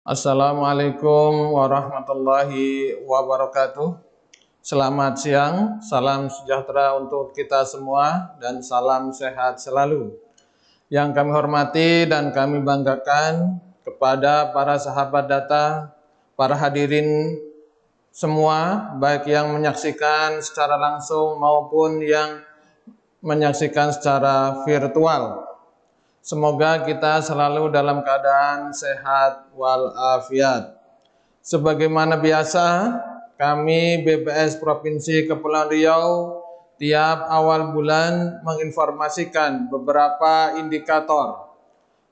Assalamualaikum warahmatullahi wabarakatuh. Selamat siang, salam sejahtera untuk kita semua dan salam sehat selalu. Yang kami hormati dan kami banggakan kepada para sahabat data, para hadirin semua, baik yang menyaksikan secara langsung maupun yang menyaksikan secara virtual. Semoga kita selalu dalam keadaan sehat walafiat. Sebagaimana biasa, kami BPS Provinsi Kepulauan Riau tiap awal bulan menginformasikan beberapa indikator.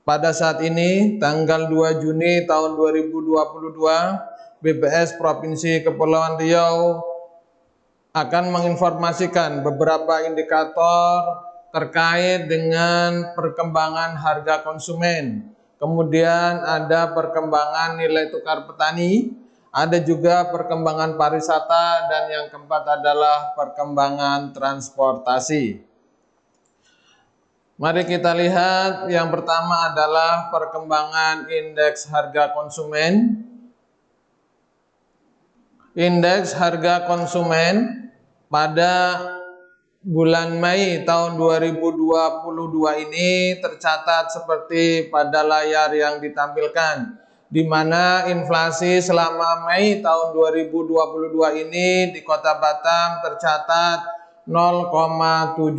Pada saat ini, tanggal 2 Juni tahun 2022, BPS Provinsi Kepulauan Riau akan menginformasikan beberapa indikator terkait dengan perkembangan harga konsumen. Kemudian ada perkembangan nilai tukar petani, ada juga perkembangan pariwisata, dan yang keempat adalah perkembangan transportasi. Mari kita lihat, yang pertama adalah perkembangan indeks harga konsumen. Indeks harga konsumen pada bulan Mei tahun 2022 ini tercatat seperti pada layar yang ditampilkan, di mana inflasi selama Mei tahun 2022 ini di Kota Batam tercatat 0,79,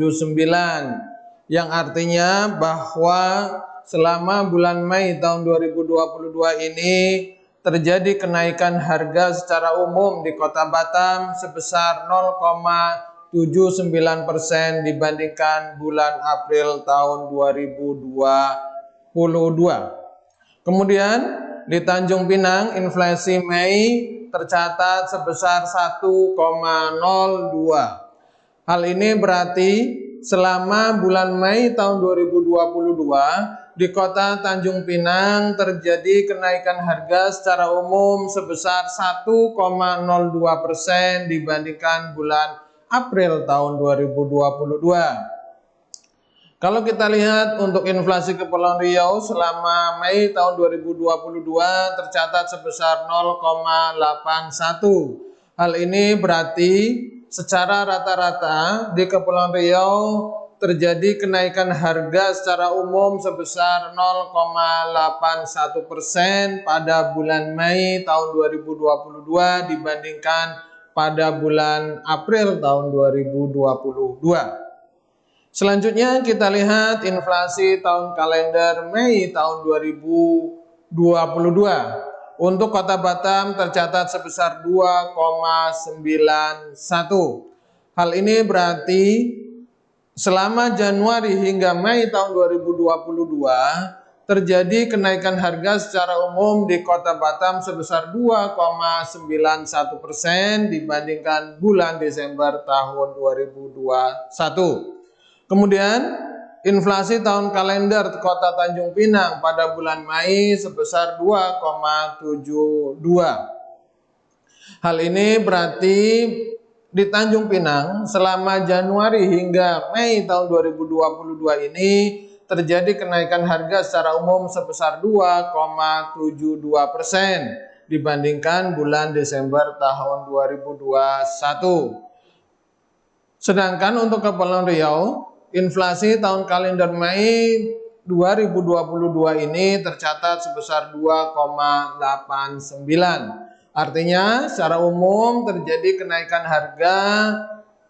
yang artinya bahwa selama bulan Mei tahun 2022 ini terjadi kenaikan harga secara umum di Kota Batam sebesar 0,79% dibandingkan bulan April tahun 2022. Kemudian di Tanjung Pinang inflasi Mei tercatat sebesar 1,02. Hal ini berarti selama bulan Mei tahun 2022 di Kota Tanjung Pinang terjadi kenaikan harga secara umum sebesar 1,02% dibandingkan bulan April tahun 2022. Kalau kita lihat untuk inflasi Kepulauan Riau selama Mei tahun 2022 tercatat sebesar 0,81. Hal ini berarti secara rata-rata di Kepulauan Riau terjadi kenaikan harga secara umum sebesar 0,81% pada bulan Mei tahun 2022 dibandingkan pada bulan April tahun 2022. Selanjutnya kita lihat inflasi tahun kalender Mei tahun 2022. Untuk Kota Batam tercatat sebesar 2,91. Hal ini berarti selama Januari hingga Mei tahun 2022 terjadi kenaikan harga secara umum di Kota Batam sebesar 2,91% dibandingkan bulan Desember tahun 2021. Kemudian inflasi tahun kalender Kota Tanjung Pinang pada bulan Mei sebesar 2,72. Hal ini berarti di Tanjung Pinang selama Januari hingga Mei tahun 2022 ini terjadi kenaikan harga secara umum sebesar 2,72% dibandingkan bulan Desember tahun 2021. Sedangkan untuk Kepulauan Riau, inflasi tahun kalender Mei 2022 ini tercatat sebesar 2,89. Artinya secara umum terjadi kenaikan harga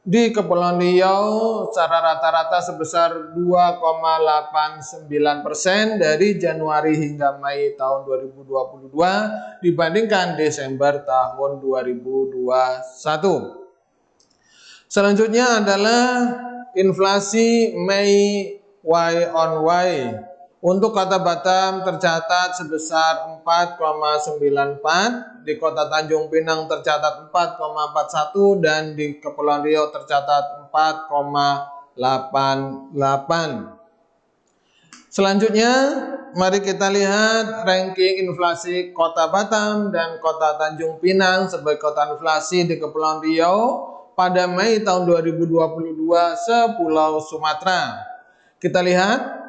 di Kepulauan Riau secara rata-rata sebesar 2,89% dari Januari hingga Mei tahun 2022 dibandingkan Desember tahun 2021. Selanjutnya adalah inflasi Mei Y on Y. Untuk Kota Batam tercatat sebesar 4,94, di Kota Tanjung Pinang tercatat 4,41 dan di Kepulauan Riau tercatat 4,88. Selanjutnya mari kita lihat ranking inflasi Kota Batam dan Kota Tanjung Pinang sebagai kota inflasi di Kepulauan Riau pada Mei tahun 2022 sepulau Sumatera. Kita lihat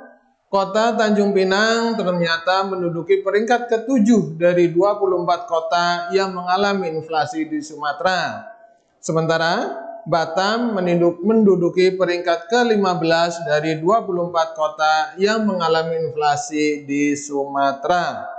Kota Tanjung Pinang ternyata menduduki peringkat ke-7 dari 24 kota yang mengalami inflasi di Sumatera. Sementara Batam menduduki peringkat ke-15 dari 24 kota yang mengalami inflasi di Sumatera.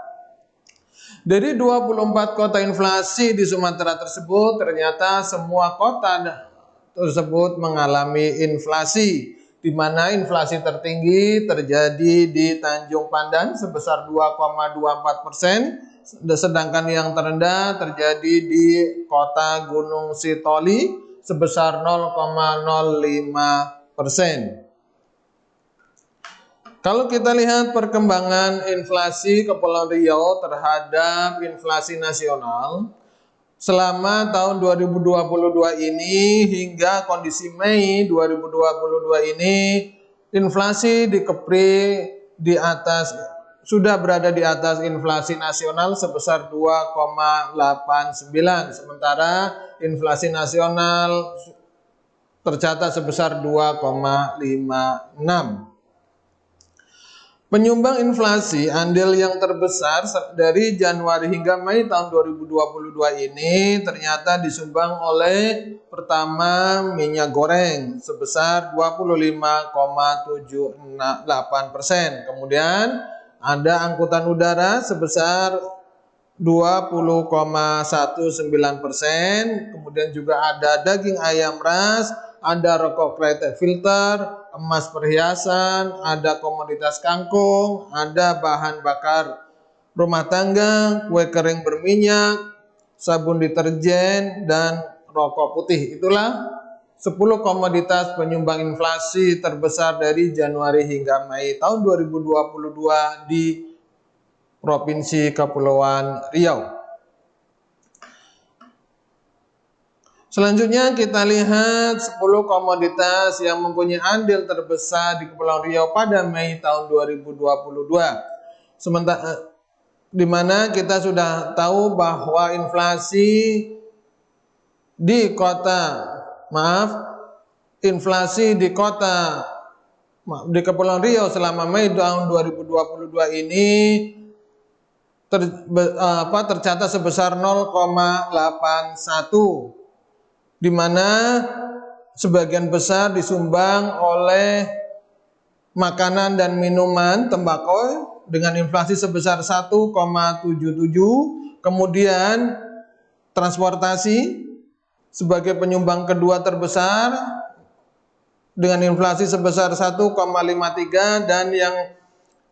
Dari 24 kota inflasi di Sumatera tersebut, ternyata semua kota tersebut mengalami inflasi, di mana inflasi tertinggi terjadi di Tanjung Pandan sebesar 2,24%, sedangkan yang terendah terjadi di Kota Gunung Sitoli sebesar 0,05%. Kalau kita lihat perkembangan inflasi Kepulauan Riau terhadap inflasi nasional selama tahun 2022 ini hingga kondisi Mei 2022 ini, inflasi di Kepri sudah berada di atas inflasi nasional sebesar 2,89, sementara inflasi nasional tercatat sebesar 2,56. Penyumbang inflasi andil yang terbesar dari Januari hingga Mei tahun 2022 ini ternyata disumbang oleh pertama minyak goreng sebesar 25,78%. Kemudian ada angkutan udara sebesar 20,19%. Kemudian juga ada daging ayam ras, ada rokok kretek filter, emas perhiasan, ada komoditas kangkung, ada bahan bakar rumah tangga, kue kering berminyak, sabun deterjen, dan rokok putih. Itulah 10 komoditas penyumbang inflasi terbesar dari Januari hingga Mei tahun 2022 di Provinsi Kepulauan Riau. Selanjutnya kita lihat 10 komoditas yang mempunyai andil terbesar di Kepulauan Riau pada Mei tahun 2022. Sementara di mana kita sudah tahu bahwa inflasi di Kepulauan Riau selama Mei tahun 2022 ini tercatat sebesar 0,81, di mana sebagian besar disumbang oleh makanan dan minuman tembakau dengan inflasi sebesar 1,77, kemudian transportasi sebagai penyumbang kedua terbesar dengan inflasi sebesar 1,53, dan yang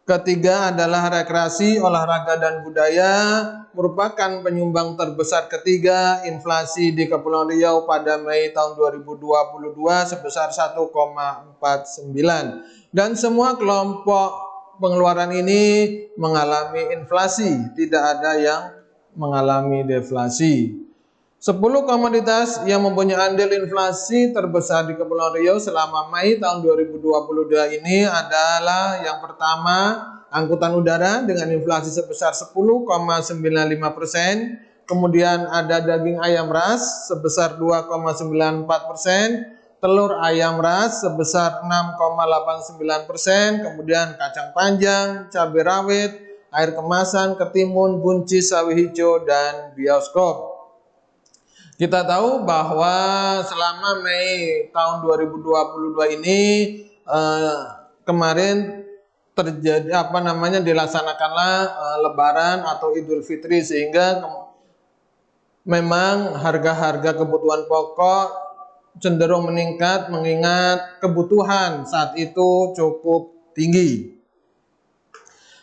ketiga adalah rekreasi, olahraga, dan budaya merupakan penyumbang terbesar ketiga inflasi di Kepulauan Riau pada Mei tahun 2022 sebesar 1,49. Dan semua kelompok pengeluaran ini mengalami inflasi, tidak ada yang mengalami deflasi. 10 komoditas yang mempunyai andil inflasi terbesar di Kepulauan Riau selama Mei tahun 2022 ini adalah yang pertama angkutan udara dengan inflasi sebesar 10,95%, kemudian ada daging ayam ras sebesar 2,94%, telur ayam ras sebesar 6,89%, kemudian kacang panjang, cabai rawit, air kemasan, ketimun, buncis, sawi hijau, dan bioskop. Kita tahu bahwa selama Mei tahun 2022 ini kemarin terjadi dilaksanakanlah Lebaran atau Idul Fitri, sehingga memang harga-harga kebutuhan pokok cenderung meningkat mengingat kebutuhan saat itu cukup tinggi.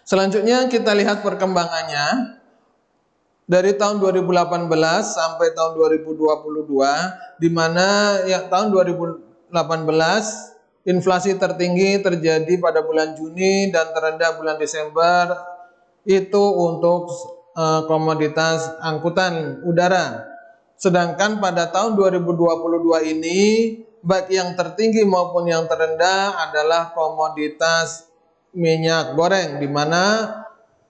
Selanjutnya kita lihat perkembangannya. Dari tahun 2018 sampai tahun 2022, di mana tahun 2018 inflasi tertinggi terjadi pada bulan Juni dan terendah bulan Desember itu untuk komoditas angkutan udara. Sedangkan pada tahun 2022 ini baik yang tertinggi maupun yang terendah adalah komoditas minyak goreng, di mana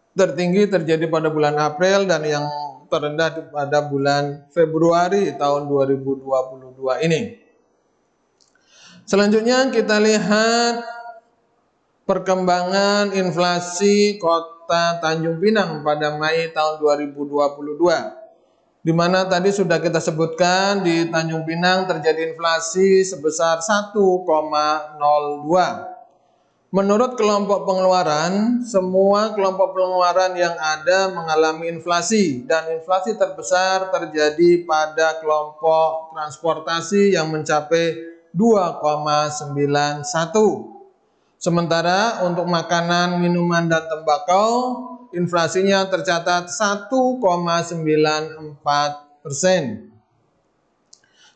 tertinggi terjadi pada bulan April dan yang terendah pada bulan Februari tahun 2022 ini. Selanjutnya kita lihat perkembangan inflasi Kota Tanjung Pinang pada Mei tahun 2022. Di mana tadi sudah kita sebutkan di Tanjung Pinang terjadi inflasi sebesar 1,02. Menurut kelompok pengeluaran, semua kelompok pengeluaran yang ada mengalami inflasi dan inflasi terbesar terjadi pada kelompok transportasi yang mencapai 2,91. Sementara untuk makanan, minuman, dan tembakau, inflasinya tercatat 1,94%.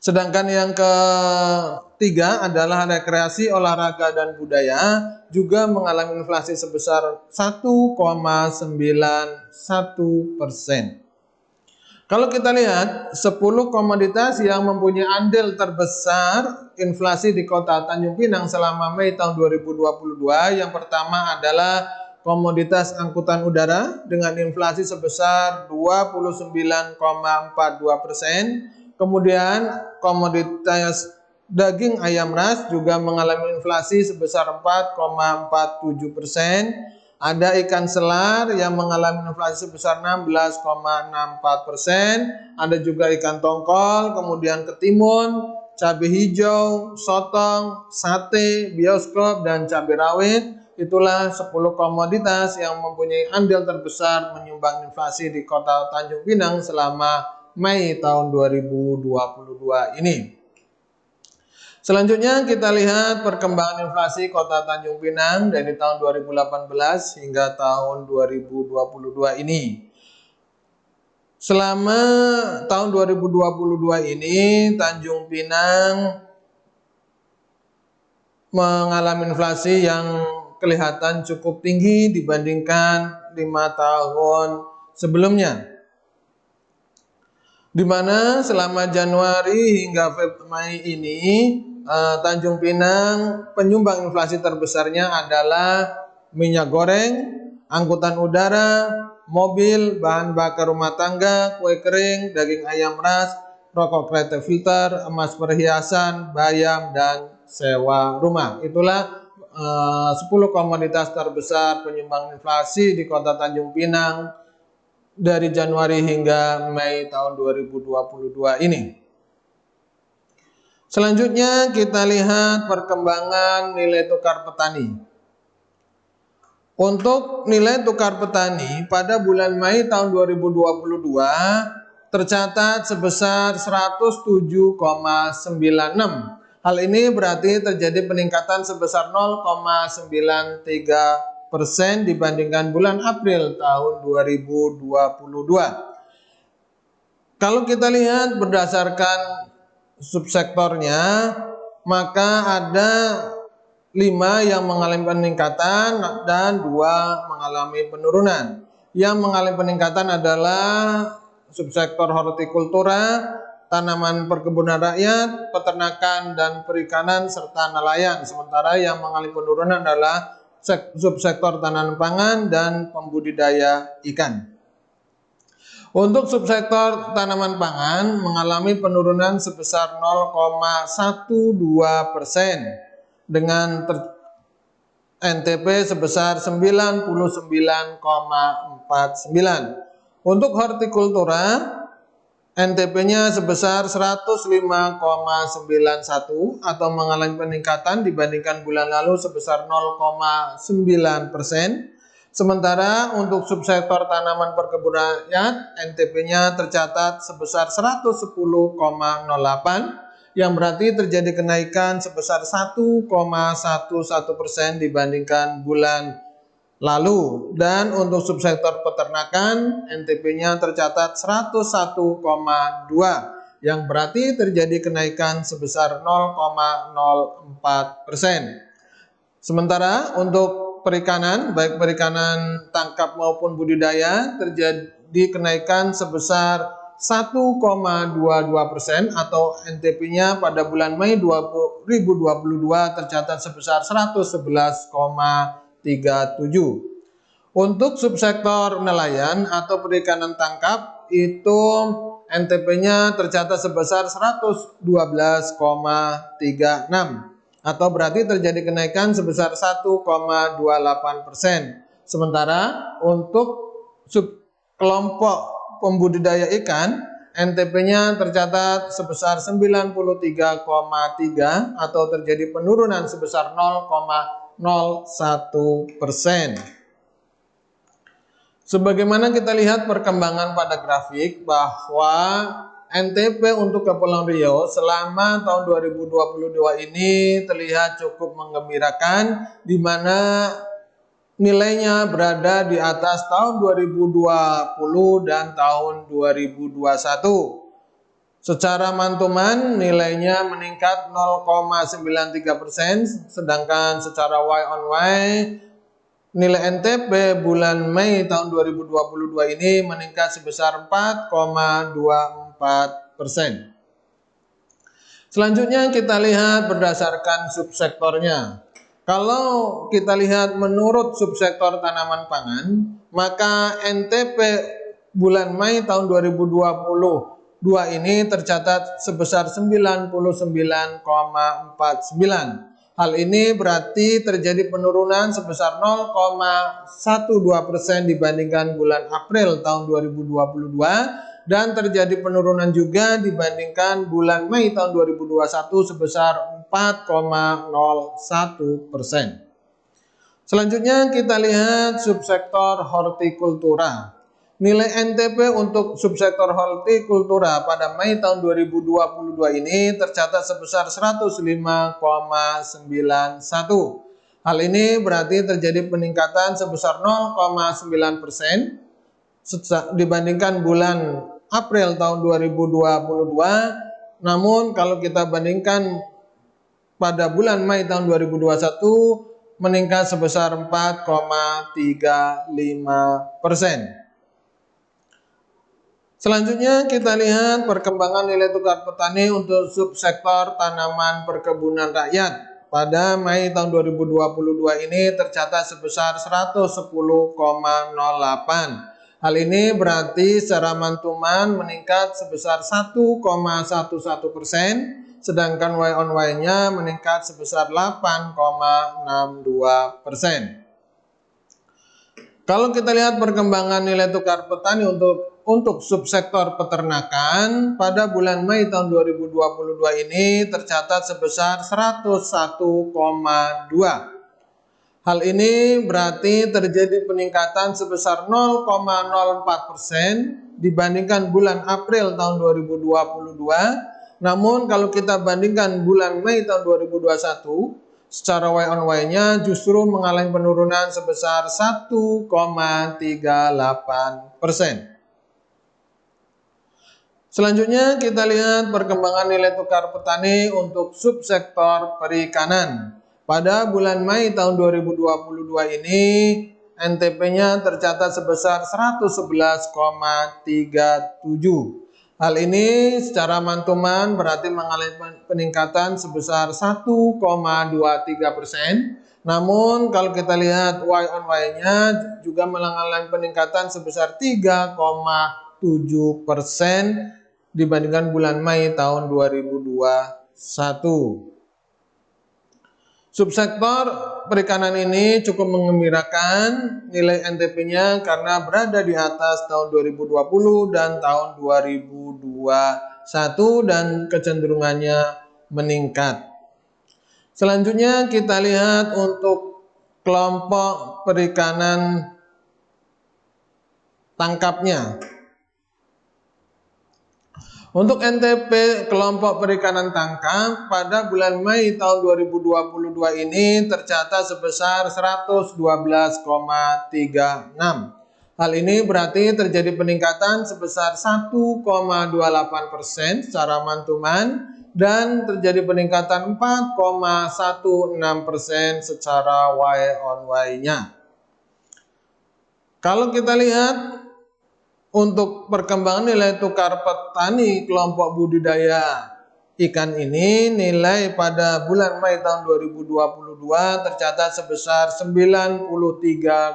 Sedangkan yang ketiga adalah rekreasi, olahraga, dan budaya juga mengalami inflasi sebesar 1,91%. Kalau kita lihat 10 komoditas yang mempunyai andil terbesar inflasi di Kota Tanjung Pinang selama Mei tahun 2022, yang pertama adalah komoditas angkutan udara dengan inflasi sebesar 29,42%. Kemudian komoditas daging ayam ras juga mengalami inflasi sebesar 4,47%. Ada ikan selar yang mengalami inflasi sebesar 16,64%. Ada juga ikan tongkol, kemudian ketimun, cabai hijau, sotong, sate, bioskop, dan cabai rawit. Itulah 10 komoditas yang mempunyai andil terbesar menyumbang inflasi di Kota Tanjung Pinang selama Mei tahun 2022 ini. Selanjutnya kita lihat perkembangan inflasi Kota Tanjung Pinang dari tahun 2018 hingga tahun 2022 ini. Selama tahun 2022 ini Tanjung Pinang mengalami inflasi yang kelihatan cukup tinggi dibandingkan 5 tahun sebelumnya, di mana selama Januari hingga Mei ini Tanjung Pinang penyumbang inflasi terbesarnya adalah minyak goreng, angkutan udara, mobil, bahan bakar rumah tangga, kue kering, daging ayam ras, rokok kreatif filter, emas perhiasan, bayam, dan sewa rumah. Itulah 10 komoditas terbesar penyumbang inflasi di Kota Tanjung Pinang dari Januari hingga Mei tahun 2022 ini. Selanjutnya kita lihat perkembangan nilai tukar petani. Untuk nilai tukar petani pada bulan Mei tahun 2022 tercatat sebesar 107,96. Hal ini berarti terjadi peningkatan sebesar 0,93% dibandingkan bulan April tahun 2022. Kalau kita lihat berdasarkan subsektornya, maka ada 5 yang mengalami peningkatan dan 2 mengalami penurunan. Yang mengalami peningkatan adalah subsektor hortikultura, tanaman perkebunan rakyat, peternakan dan perikanan, serta nelayan. Sementara yang mengalami penurunan adalah subsektor tanaman pangan dan pembudidaya ikan. Untuk subsektor tanaman pangan mengalami penurunan sebesar 0,12% dengan NTP sebesar 99,49. Untuk hortikultura NTP-nya sebesar 105,91 atau mengalami peningkatan dibandingkan bulan lalu sebesar 0,9%. Sementara untuk subsektor tanaman perkebunan rakyat NTP-nya tercatat sebesar 110,08 yang berarti terjadi kenaikan sebesar 1,11% dibandingkan bulan lalu. Dan untuk subsektor peternakan NTP-nya tercatat 101,2 yang berarti terjadi kenaikan sebesar 0,04%. Sementara untuk perikanan, baik perikanan tangkap maupun budidaya, terjadi kenaikan sebesar 1,22% atau NTP-nya pada bulan Mei 2022 tercatat sebesar 111,37. Untuk subsektor nelayan atau perikanan tangkap itu NTP-nya tercatat sebesar 112,36. atau berarti terjadi kenaikan sebesar 1,28%. Sementara untuk kelompok pembudidaya ikan, NTP-nya tercatat sebesar 93,3 atau terjadi penurunan sebesar 0,01%. Sebagaimana kita lihat perkembangan pada grafik bahwa NTP untuk Kepulauan Riau selama tahun 2022 ini terlihat cukup menggembirakan, di mana nilainya berada di atas tahun 2020 dan tahun 2021. Secara mantuman nilainya meningkat 0,93%, sedangkan secara Y on Y nilai NTP bulan Mei tahun 2022 ini meningkat sebesar 4,24%. Selanjutnya kita lihat berdasarkan subsektornya. Kalau kita lihat menurut subsektor tanaman pangan, maka NTP bulan Mei tahun 2022 ini tercatat sebesar 99,49. Hal ini berarti terjadi penurunan sebesar 0,12% dibandingkan bulan April tahun 2022 dan terjadi penurunan juga dibandingkan bulan Mei tahun 2021 sebesar 4,01%. Selanjutnya kita lihat subsektor hortikultura. Nilai NTP untuk subsektor hortikultura pada Mei tahun 2022 ini tercatat sebesar 105,91. Hal ini berarti terjadi peningkatan sebesar 0,9% dibandingkan bulan April tahun 2022. Namun kalau kita bandingkan pada bulan Mei tahun 2021 meningkat sebesar 4,35%. Selanjutnya kita lihat perkembangan nilai tukar petani untuk subsektor tanaman perkebunan rakyat. Pada Mei tahun 2022 ini tercatat sebesar 110,08. Hal ini berarti secara mantuman meningkat sebesar 1,11%, sedangkan Y on Y-nya meningkat sebesar 8,62%. Kalau kita lihat perkembangan nilai tukar petani untuk subsektor peternakan, pada bulan Mei tahun 2022 ini tercatat sebesar 101,2. Hal ini berarti terjadi peningkatan sebesar 0,04% dibandingkan bulan April tahun 2022. Namun kalau kita bandingkan bulan Mei tahun 2021, secara Y on Y-nya justru mengalami penurunan sebesar 1,38%. Selanjutnya kita lihat perkembangan nilai tukar petani untuk subsektor perikanan. Pada bulan Mei tahun 2022 ini NTP-nya tercatat sebesar 111,37. Hal ini secara mantuman berarti mengalami peningkatan sebesar 1,23%. Namun kalau kita lihat Y on Y-nya juga mengalami peningkatan sebesar 3,7% dibandingkan bulan Mei tahun 2021. Subsektor perikanan ini cukup menggembirakan nilai NTP-nya karena berada di atas tahun 2020 dan tahun 2021 dan kecenderungannya meningkat. Selanjutnya kita lihat untuk kelompok perikanan tangkapnya. Untuk NTP kelompok perikanan tangkap pada bulan Mei tahun 2022 ini tercatat sebesar 112,36. Hal ini berarti terjadi peningkatan sebesar 1,28% secara mantuman dan terjadi peningkatan 4,16% secara Y on Y-nya. Kalau kita lihat untuk perkembangan nilai tukar petani kelompok budidaya ikan ini, nilai pada bulan Mei tahun 2022 tercatat sebesar 93,3.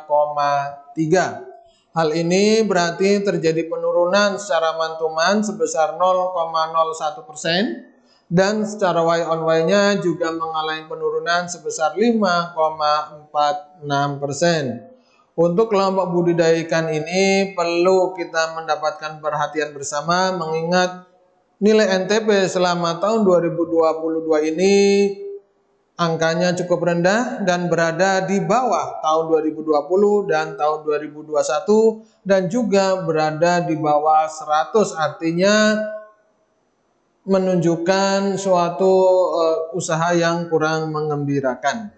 Hal ini berarti terjadi penurunan secara mantuman sebesar 0,01%. dan secara Y on Y-nya juga mengalami penurunan sebesar 5,46%. Untuk kelompok budidaya ikan ini perlu kita mendapatkan perhatian bersama mengingat nilai NTP selama tahun 2022 ini angkanya cukup rendah dan berada di bawah tahun 2020 dan tahun 2021 dan juga berada di bawah 100, artinya menunjukkan suatu usaha yang kurang mengembirakan.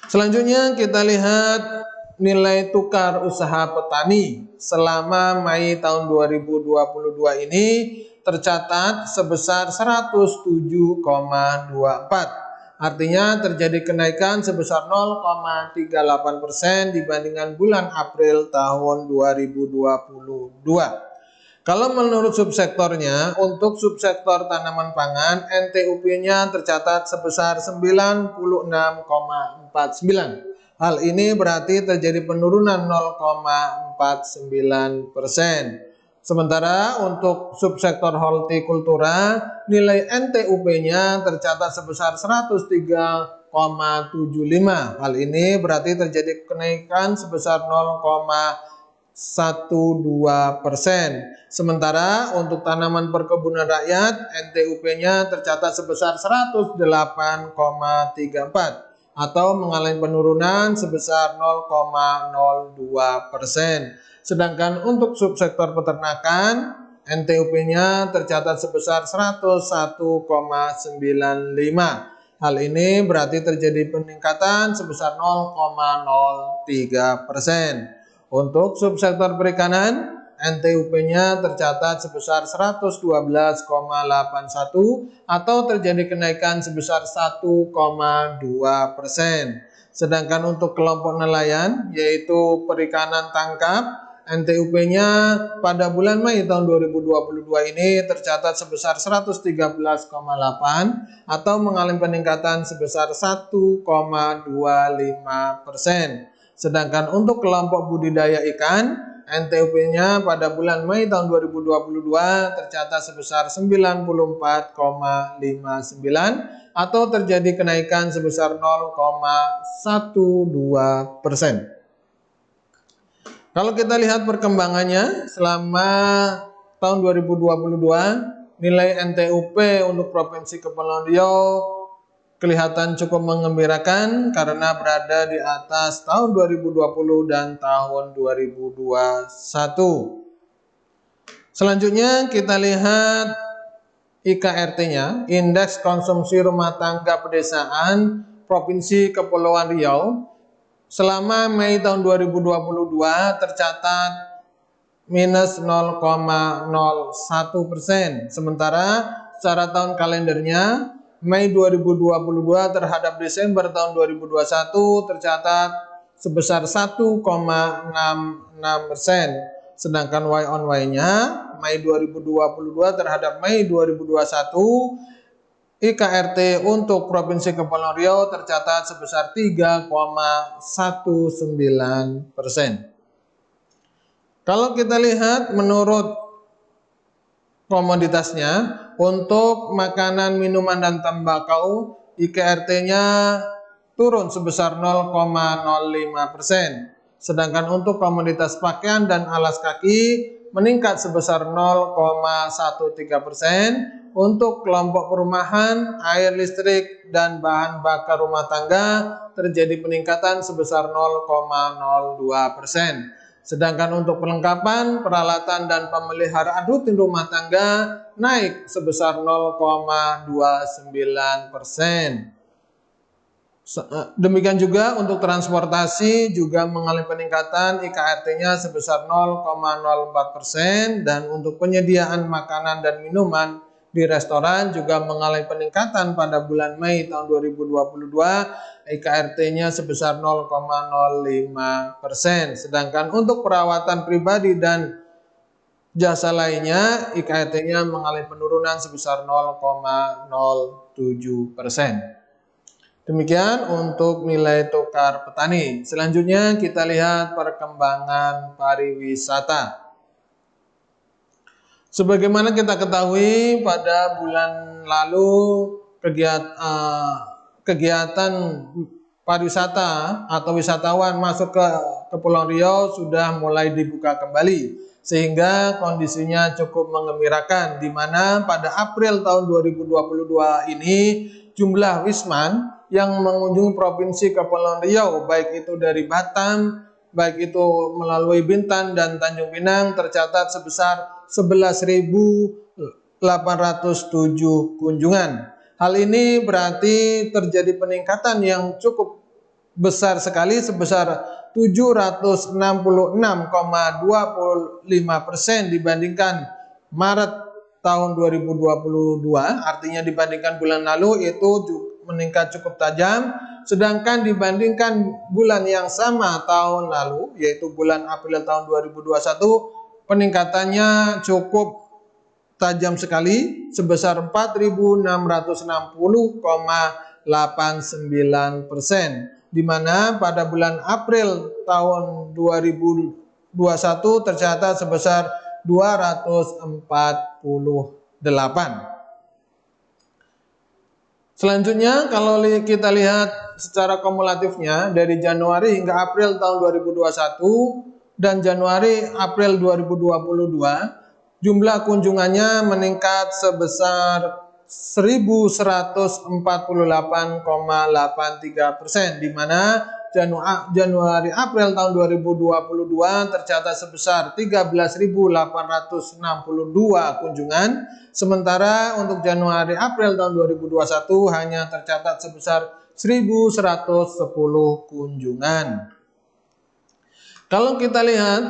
Selanjutnya kita lihat nilai tukar usaha petani selama Mei tahun 2022 ini tercatat sebesar 107,24. Artinya terjadi kenaikan sebesar 0,38% dibandingkan bulan April tahun 2022. Kalau menurut subsektornya, untuk subsektor tanaman pangan, NTUP-nya tercatat sebesar 96,49. Hal ini berarti terjadi penurunan 0,49%. Sementara untuk subsektor hortikultura, nilai NTUP-nya tercatat sebesar 103,75. Hal ini berarti terjadi kenaikan sebesar 0,12%. Sementara untuk tanaman perkebunan rakyat, NTUP-nya tercatat sebesar 108,34 atau mengalami penurunan sebesar 0,02%. Sedangkan untuk subsektor peternakan, NTUP-nya tercatat sebesar 101,95. Hal ini berarti terjadi peningkatan sebesar 0,03%. Untuk subsektor perikanan, NTUP-nya tercatat sebesar 112,81 atau terjadi kenaikan sebesar 1,2%. Sedangkan untuk kelompok nelayan, yaitu perikanan tangkap, NTUP-nya pada bulan Mei tahun 2022 ini tercatat sebesar 113,8 atau mengalami peningkatan sebesar 1,25%. Sedangkan untuk kelompok budidaya ikan, NTUP-nya pada bulan Mei tahun 2022 tercatat sebesar 94,59 atau terjadi kenaikan sebesar 0,12%. Kalau kita lihat perkembangannya selama tahun 2022, nilai NTUP untuk Provinsi Kepulauan Riau kelihatan cukup mengembirakan karena berada di atas tahun 2020 dan tahun 2021. Selanjutnya kita lihat IKRT-nya, Indeks Konsumsi Rumah Tangga Pedesaan Provinsi Kepulauan Riau. Selama Mei tahun 2022 tercatat minus 0,01%. Sementara secara tahun kalendernya Mei 2022 terhadap Desember tahun 2021 tercatat sebesar 1,66%. Sedangkan Y on Y-nya Mei 2022 terhadap Mei 2021 IKRT untuk Provinsi Kepulauan Riau tercatat sebesar 3,19%. Kalau kita lihat menurut komoditasnya, untuk makanan, minuman, dan tembakau, IKRT-nya turun sebesar 0,05%. Sedangkan untuk komoditas pakaian dan alas kaki meningkat sebesar 0,13%. Untuk kelompok perumahan, air listrik, dan bahan bakar rumah tangga terjadi peningkatan sebesar 0,02%. Sedangkan untuk perlengkapan, peralatan, dan pemeliharaan rutin rumah tangga naik sebesar 0,29%. Demikian juga untuk transportasi juga mengalami peningkatan IKRT-nya sebesar 0,04% dan untuk penyediaan makanan dan minuman di restoran juga mengalami peningkatan pada bulan Mei tahun 2022, IKRT-nya sebesar 0,05%. Sedangkan untuk perawatan pribadi dan jasa lainnya, IKRT-nya mengalami penurunan sebesar 0,07%. Demikian untuk nilai tukar petani. Selanjutnya kita lihat perkembangan pariwisata. Sebagaimana kita ketahui pada bulan lalu kegiatan pariwisata atau wisatawan masuk ke Kepulauan Riau sudah mulai dibuka kembali, sehingga kondisinya cukup menggembirakan, di mana pada April tahun 2022 ini jumlah wisman yang mengunjungi Provinsi Kepulauan Riau, baik itu dari Batam, baik itu melalui Bintan dan Tanjung Pinang, tercatat sebesar 11.807 kunjungan. Hal ini berarti terjadi peningkatan yang cukup besar sekali, sebesar 766,25% dibandingkan Maret tahun 2022. Artinya dibandingkan bulan lalu itu meningkat cukup tajam. Sedangkan dibandingkan bulan yang sama tahun lalu, yaitu bulan April tahun 2021, peningkatannya cukup tajam sekali, sebesar 4.660,89%, di mana pada bulan April tahun 2021 tercatat sebesar 248. Selanjutnya, kalau kita lihat secara kumulatifnya dari Januari hingga April tahun 2021 dan Januari April 2022, jumlah kunjungannya meningkat sebesar 1.148,83%, di mana Januari April tahun 2022 tercatat sebesar 13.862 kunjungan, sementara untuk Januari April tahun 2021 hanya tercatat sebesar 1.110 kunjungan. Kalau kita lihat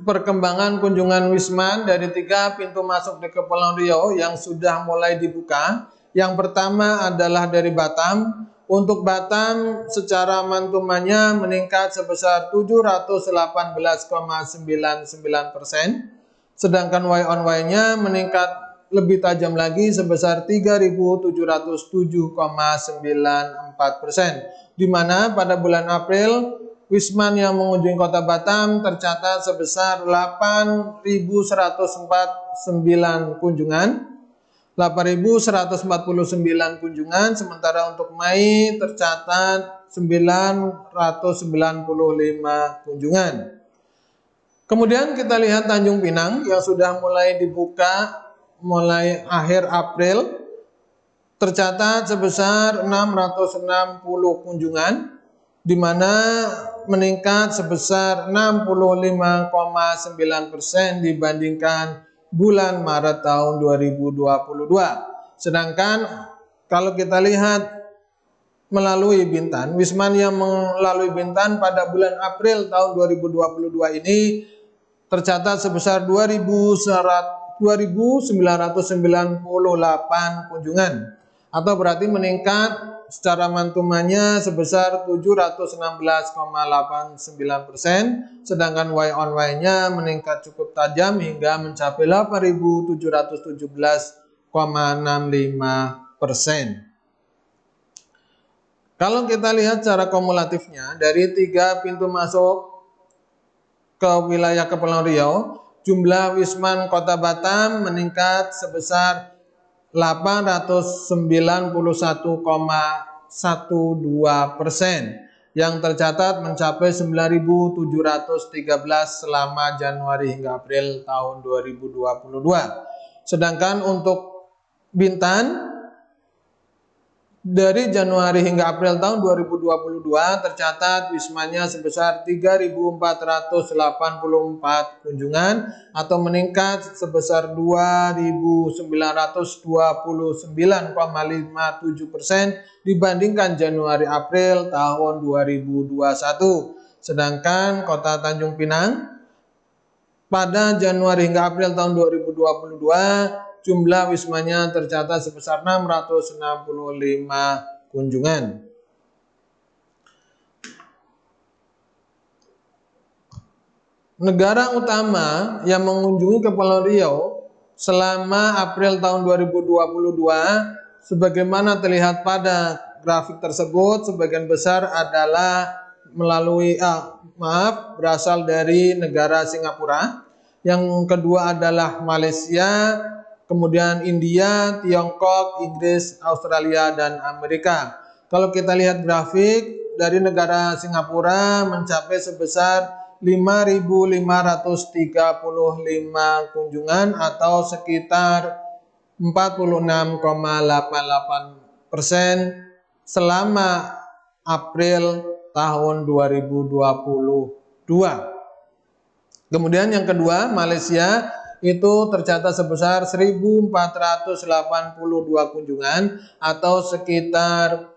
perkembangan kunjungan wisman dari 3 pintu masuk di Kepulauan Riau yang sudah mulai dibuka. Yang pertama adalah dari Batam. Untuk Batam secara mantumannya meningkat sebesar 718,99%, sedangkan Y on Y-nya meningkat lebih tajam lagi sebesar 3.707,94%, di mana pada bulan April wisman yang mengunjungi Kota Batam tercatat sebesar 8.149 kunjungan, 8.149 kunjungan, sementara untuk Mei tercatat 995 kunjungan. Kemudian kita lihat Tanjung Pinang yang sudah mulai dibuka mulai akhir April, tercatat sebesar 660 kunjungan, di mana meningkat sebesar 65,9% dibandingkan bulan Maret tahun 2022. Sedangkan kalau kita lihat melalui Bintan, wisman yang melalui Bintan pada bulan April tahun 2022 ini tercatat sebesar 2.998 kunjungan, atau berarti meningkat secara mantumannya sebesar 716,89%, sedangkan Y on Y-nya meningkat cukup tajam hingga mencapai 8.717,65%. Kalau kita lihat secara kumulatifnya dari 3 pintu masuk ke wilayah Kepulauan Riau, jumlah wisman Kota Batam meningkat sebesar 891,12%, yang tercatat mencapai 9.713 selama Januari hingga April tahun 2022. Sedangkan untuk Bintan dari Januari hingga April tahun 2022 tercatat wismanya sebesar 3.484 kunjungan, atau meningkat sebesar 2.929,57% dibandingkan Januari April tahun 2021. Sedangkan Kota Tanjung Pinang pada Januari hingga April tahun 2022 jumlah wismanya tercatat sebesar 665 kunjungan. Negara utama yang mengunjungi Kepulauan Riau selama April tahun 2022 sebagaimana terlihat pada grafik tersebut, sebagian besar adalah berasal dari negara Singapura, Yang kedua adalah Malaysia, kemudian India, Tiongkok, Inggris, Australia, dan Amerika. Kalau kita lihat grafik, dari negara Singapura mencapai sebesar 5.535 kunjungan atau sekitar 46,88% selama April tahun 2022. Kemudian yang kedua, Malaysia itu tercatat sebesar 1.482 kunjungan atau sekitar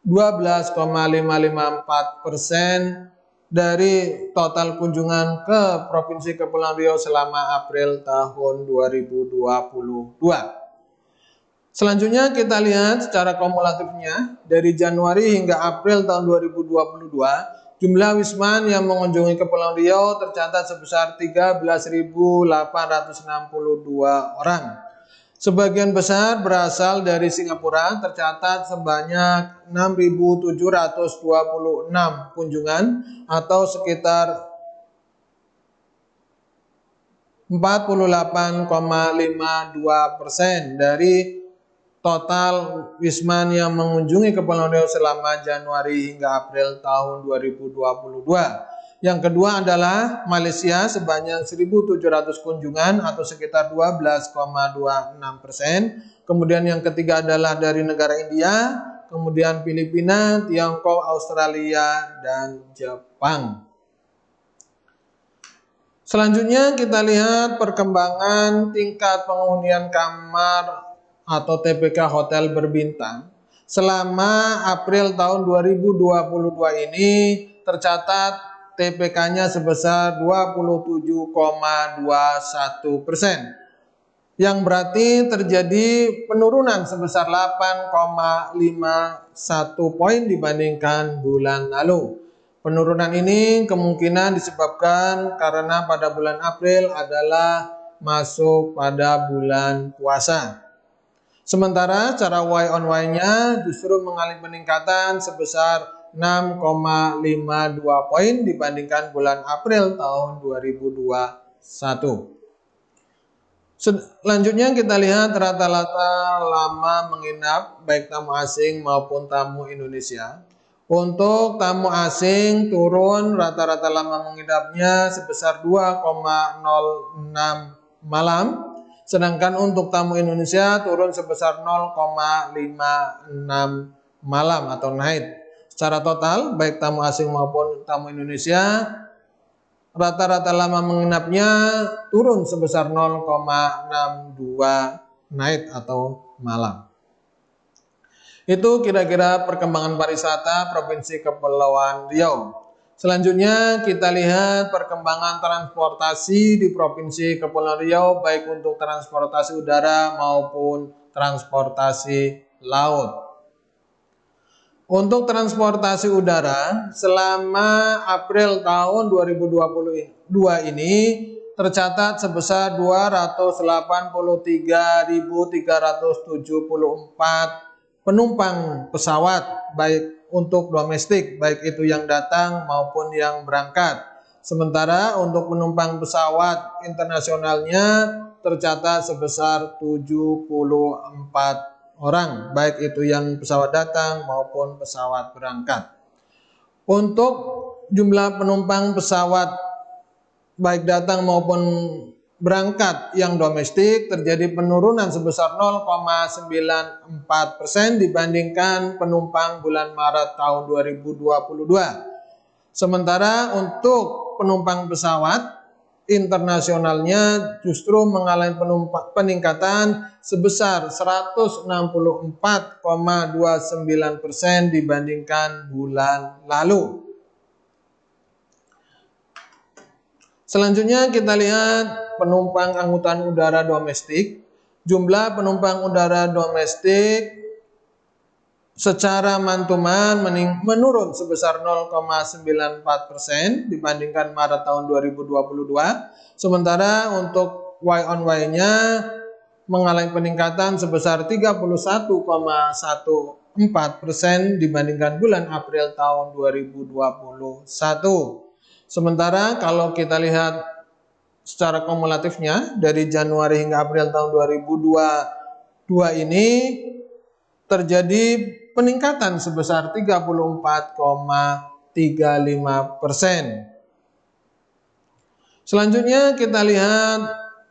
12,554% dari total kunjungan ke Provinsi Kepulauan Riau selama April tahun 2022. Selanjutnya kita lihat secara kumulatifnya dari Januari hingga April tahun 2022, jumlah wisman yang mengunjungi Kepulauan Riau tercatat sebesar 13.862 orang. Sebagian besar berasal dari Singapura, tercatat sebanyak 6.726 kunjungan atau sekitar 48,52% dari total wisman yang mengunjungi Kepulauan Riau selama Januari hingga April tahun 2022. Yang kedua adalah Malaysia sebanyak 1.700 kunjungan atau sekitar 12,26%. Kemudian yang ketiga adalah dari negara India, kemudian Filipina, Tiongkok, Australia, dan Jepang. Selanjutnya kita lihat perkembangan tingkat penghunian kamar atau TPK hotel berbintang. Selama April tahun 2022 ini tercatat TPK-nya sebesar 27,21%, yang berarti terjadi penurunan sebesar 8,51 poin dibandingkan bulan lalu. Penurunan ini kemungkinan disebabkan karena pada bulan April adalah masuk pada bulan puasa. Sementara cara Y on Y-nya justru mengalami peningkatan sebesar 6,52 poin dibandingkan bulan April tahun 2021. Selanjutnya kita lihat rata-rata lama menginap baik tamu asing maupun tamu Indonesia. Untuk tamu asing turun rata-rata lama menginapnya sebesar 2,06 malam, sedangkan untuk tamu Indonesia turun sebesar 0,56 malam atau night. Secara total baik tamu asing maupun tamu Indonesia rata-rata lama menginapnya turun sebesar 0,62 night atau malam. Itu kira-kira perkembangan pariwisata Provinsi Kepulauan Riau. Selanjutnya kita lihat perkembangan transportasi di Provinsi Kepulauan Riau baik untuk transportasi udara maupun transportasi laut. Untuk transportasi udara selama April tahun 2022 ini tercatat sebesar 283.374 penumpang pesawat baik untuk domestik, baik itu yang datang maupun yang berangkat. Sementara untuk penumpang pesawat internasionalnya tercatat sebesar 74 orang, baik itu yang pesawat datang maupun pesawat berangkat. Untuk jumlah penumpang pesawat baik datang maupun berangkat yang domestik terjadi penurunan sebesar 0,94% dibandingkan penumpang bulan Maret tahun 2022. Sementara untuk penumpang pesawat internasionalnya justru mengalami peningkatan sebesar 164,29% dibandingkan bulan lalu. Selanjutnya kita lihat penumpang angkutan udara domestik. Jumlah penumpang udara domestik secara month-to-month menurun sebesar 0,94% dibandingkan Maret tahun 2022. Sementara untuk Y on Y-nya mengalami peningkatan sebesar 31,14% dibandingkan bulan April tahun 2021. Sementara kalau kita lihat secara kumulatifnya dari Januari hingga April tahun 2022 ini terjadi peningkatan sebesar 34,35%. Selanjutnya kita lihat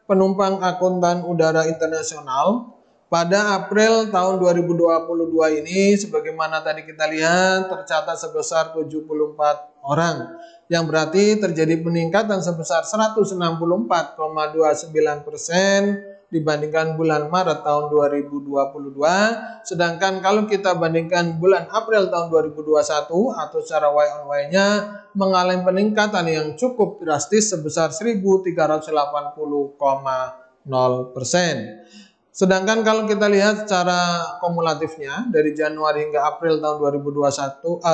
penumpang akuntan udara internasional pada April tahun 2022 ini, sebagaimana tadi kita lihat, tercatat sebesar 74 orang, yang berarti terjadi peningkatan sebesar 164,29% dibandingkan bulan Maret tahun 2022. Sedangkan kalau kita bandingkan bulan April tahun 2021 atau secara Y on Y-nya mengalami peningkatan yang cukup drastis sebesar 1.380,0%. Sedangkan kalau kita lihat secara kumulatifnya dari Januari hingga April tahun 2022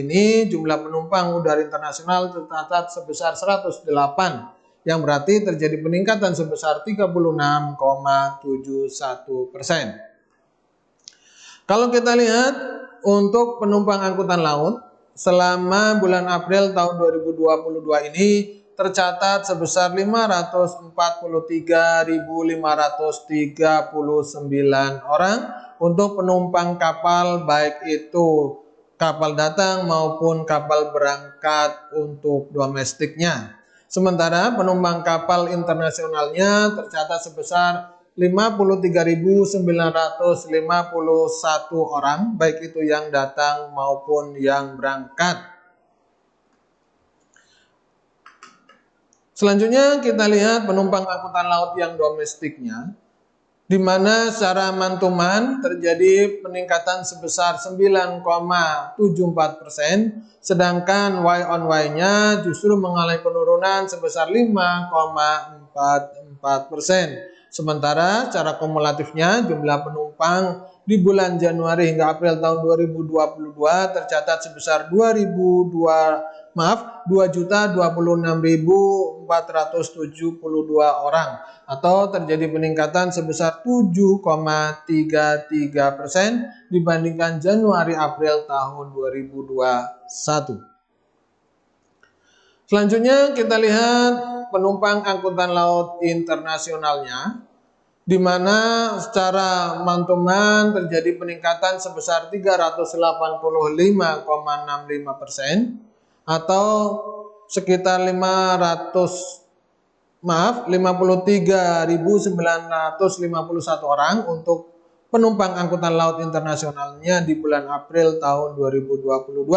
ini jumlah penumpang udara internasional tercatat sebesar 108, yang berarti terjadi peningkatan sebesar 36,71%. Kalau kita lihat untuk penumpang angkutan laut selama bulan April tahun 2022 ini tercatat sebesar 543.539 orang untuk penumpang kapal, baik itu kapal datang maupun kapal berangkat untuk domestiknya. Sementara penumpang kapal internasionalnya tercatat sebesar 53.951 orang, baik itu yang datang maupun yang berangkat. Selanjutnya kita lihat penumpang angkutan laut yang domestiknya, di mana secara month-to-month terjadi peningkatan sebesar 9,74%, sedangkan Y on Y-nya justru mengalami penurunan sebesar 5,44%. Sementara secara kumulatifnya jumlah penumpang di bulan Januari hingga April tahun 2022 tercatat sebesar 2.026.472 orang, atau terjadi peningkatan sebesar 7,33% dibandingkan Januari April tahun 2021. Selanjutnya kita lihat penumpang angkutan laut internasionalnya, di mana secara month-to-month terjadi peningkatan sebesar 385,65% atau sekitar 53.951 orang untuk penumpang angkutan laut internasionalnya di bulan April tahun 2022.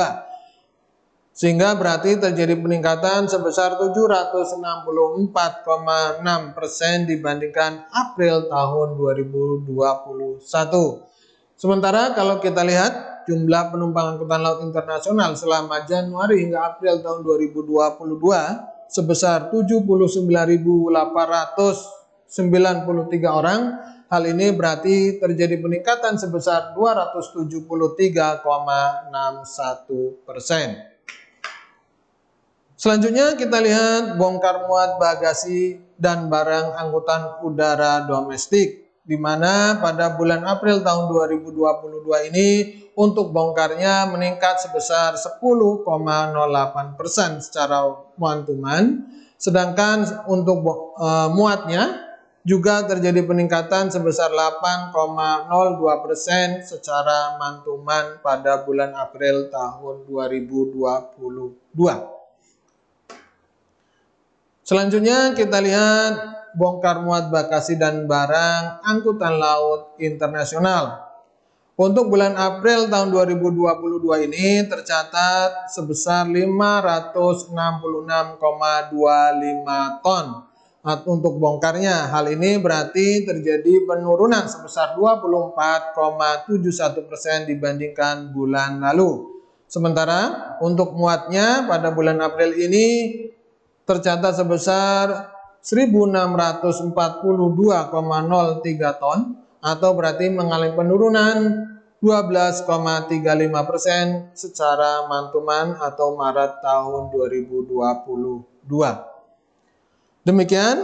Sehingga berarti terjadi peningkatan sebesar 764,6% dibandingkan April tahun 2021. Sementara kalau kita lihat jumlah penumpang angkutan laut internasional selama Januari hingga April tahun 2022 sebesar 79.893 orang. Hal ini berarti terjadi peningkatan sebesar 273,61%. Selanjutnya kita lihat bongkar muat bagasi dan barang angkutan udara domestik, di mana pada bulan April tahun 2022 ini untuk bongkarnya meningkat sebesar 10,08% secara month-to-month, sedangkan untuk muatnya juga terjadi peningkatan sebesar 8,02% secara month-to-month pada bulan April tahun 2022. Selanjutnya kita lihat bongkar muat bagasi dan barang angkutan laut internasional. Untuk bulan April tahun 2022 ini tercatat sebesar 566,25 ton untuk bongkarnya. Hal ini berarti terjadi penurunan sebesar 24,71% dibandingkan bulan lalu. Sementara untuk muatnya pada bulan April ini tercatat sebesar 1.642,03 ton atau berarti mengalami penurunan 12,35% secara month-to-month atau Maret tahun 2022. Demikian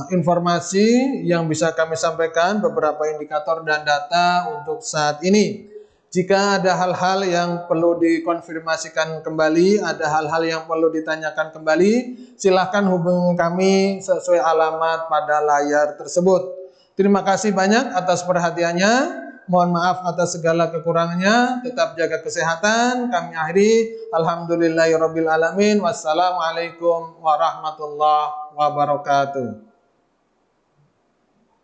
informasi yang bisa kami sampaikan, beberapa indikator dan data untuk saat ini. Jika ada hal-hal yang perlu dikonfirmasikan kembali, ada hal-hal yang perlu ditanyakan kembali, silahkan hubungi kami sesuai alamat pada layar tersebut. Terima kasih banyak atas perhatiannya. Mohon maaf atas segala kekurangannya. Tetap jaga kesehatan. Kami akhiri. Alhamdulillahirabbil alamin. Wassalamualaikum warahmatullahi wabarakatuh.